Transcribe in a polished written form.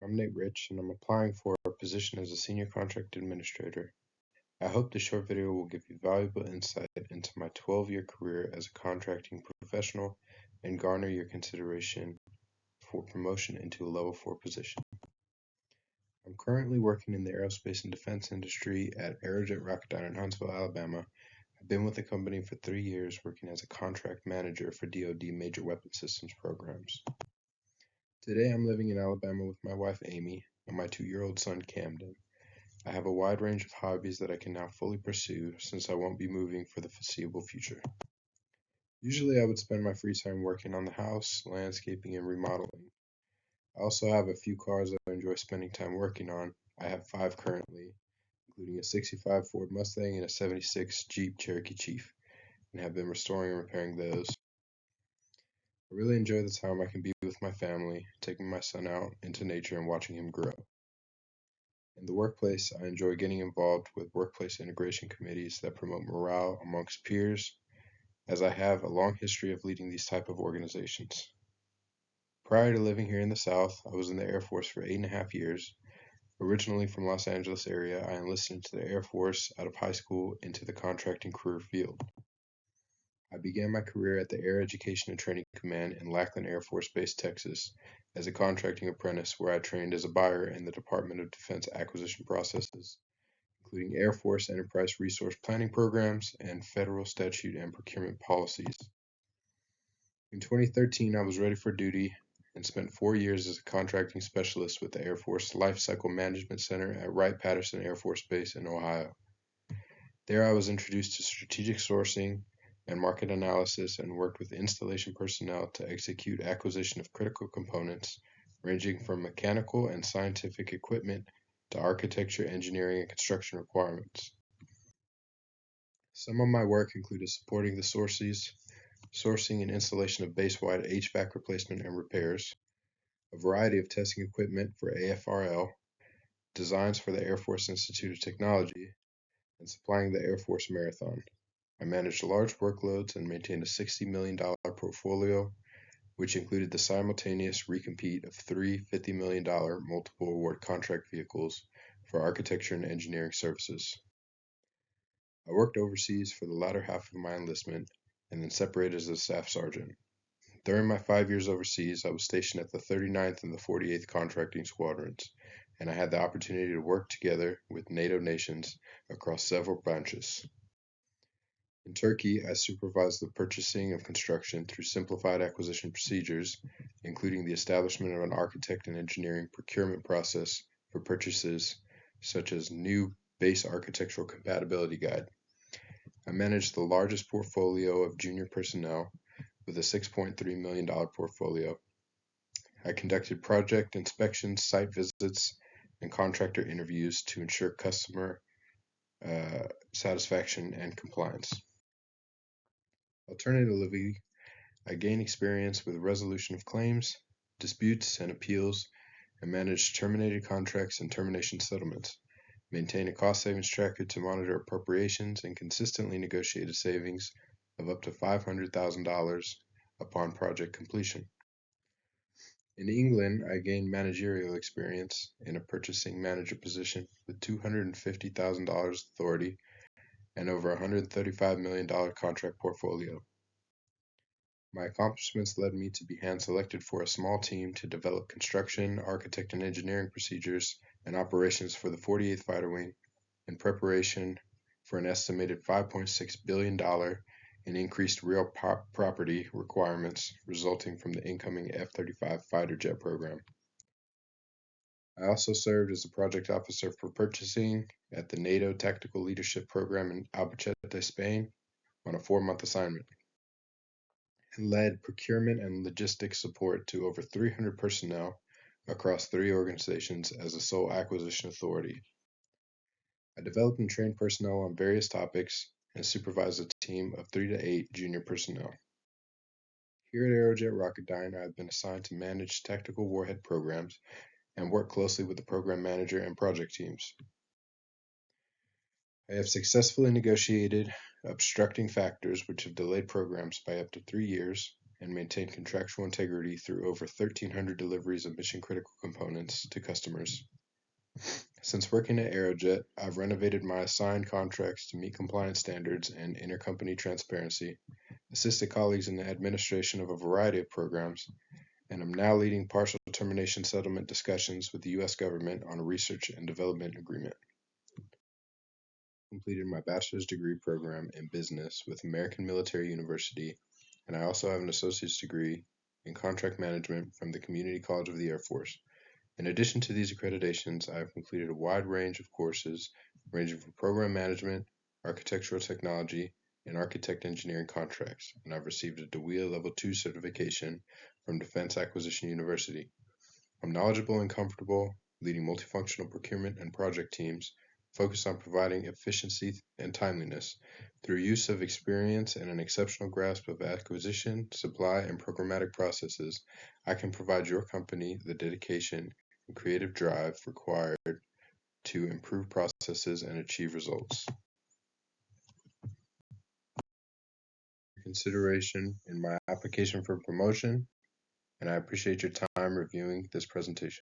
I'm Nate Rich, and I'm applying for a position as a Senior Contract Administrator. I hope this short video will give you valuable insight into my 12-year career as a contracting professional and garner your consideration for promotion into a Level 4 position. I'm currently working in the aerospace and defense industry at Aerojet Rocketdyne in Huntsville, Alabama. I've been with the company for 3 years working as a contract manager for DoD Major Weapon Systems programs. Today I'm living in Alabama with my wife Amy and my 2-year-old son Camden. I have a wide range of hobbies that I can now fully pursue since I won't be moving for the foreseeable future. Usually I would spend my free time working on the house, landscaping, and remodeling. I also have a few cars that I enjoy spending time working on. I have 5 currently, including a 65 Ford Mustang and a 76 Jeep Cherokee Chief, and have been restoring and repairing those. I really enjoy the time I can be with my family, taking my son out into nature and watching him grow. In the workplace, I enjoy getting involved with workplace integration committees that promote morale amongst peers, as I have a long history of leading these type of organizations. Prior to living here in the South, I was in the Air Force for 8.5 years. Originally from Los Angeles area, I enlisted into the Air Force out of high school into the contracting career field. I began my career at the Air Education and Training Command in Lackland Air Force Base, Texas, as a contracting apprentice where I trained as a buyer in the Department of Defense acquisition processes, including Air Force Enterprise Resource Planning programs and federal statute and procurement policies. In 2013, I was ready for duty and spent 4 years as a contracting specialist with the Air Force Life Cycle Management Center at Wright-Patterson Air Force Base in Ohio. There I was introduced to strategic sourcing and market analysis and worked with installation personnel to execute acquisition of critical components ranging from mechanical and scientific equipment to architecture, engineering, and construction requirements. Some of my work included supporting the sourcing and installation of base-wide HVAC replacement and repairs, a variety of testing equipment for AFRL, designs for the Air Force Institute of Technology, and supplying the Air Force Marathon. I managed large workloads and maintained a $60 million portfolio, which included the simultaneous recompete of 3 $50 million multiple award contract vehicles for architecture and engineering services. I worked overseas for the latter half of my enlistment and then separated as a staff sergeant. During my 5 years overseas, I was stationed at the 39th and the 48th Contracting Squadrons, and I had the opportunity to work together with NATO nations across several branches. In Turkey, I supervised the purchasing of construction through simplified acquisition procedures, including the establishment of an architect and engineering procurement process for purchases such as new base architectural compatibility guide. I managed the largest portfolio of junior personnel with a $6.3 million portfolio. I conducted project inspections, site visits, and contractor interviews to ensure customer satisfaction and compliance. Alternatively, I gained experience with resolution of claims, disputes, and appeals, and managed terminated contracts and termination settlements, maintained a cost savings tracker to monitor appropriations, and consistently negotiated savings of up to $500,000 upon project completion. In England, I gained managerial experience in a purchasing manager position with $250,000 authority and over $135 million contract portfolio. My accomplishments led me to be hand-selected for a small team to develop construction, architect, and engineering procedures and operations for the 48th Fighter Wing in preparation for an estimated $5.6 billion in increased real property requirements resulting from the incoming F-35 fighter jet program. I also served as a project officer for purchasing at the NATO Tactical Leadership Program in Albacete, Spain, on a 4-month assignment, and led procurement and logistics support to over 300 personnel across 3 organizations as a sole acquisition authority. I developed and trained personnel on various topics and supervised a team of 3 to 8 junior personnel. Here at Aerojet Rocketdyne, I have been assigned to manage tactical warhead programs and work closely with the program manager and project teams. I have successfully negotiated obstructing factors which have delayed programs by up to 3 years and maintained contractual integrity through over 1,300 deliveries of mission-critical components to customers. Since working at Aerojet, I've renovated my assigned contracts to meet compliance standards and intercompany transparency, assisted colleagues in the administration of a variety of programs, and I'm now leading partial termination settlement discussions with the U.S. government on a research and development agreement. I completed my bachelor's degree program in business with American Military University, and I also have an associate's degree in contract management from the Community College of the Air Force. In addition to these accreditations, I have completed a wide range of courses ranging from program management, architectural technology, and architect engineering contracts, and I've received a DWIA Level 2 certification from Defense Acquisition University. I'm knowledgeable and comfortable leading multifunctional procurement and project teams focused on providing efficiency and timeliness. Through use of experience and an exceptional grasp of acquisition, supply, and programmatic processes, I can provide your company the dedication and creative drive required to improve processes and achieve results. Consideration in my application for promotion, and I appreciate your time reviewing this presentation.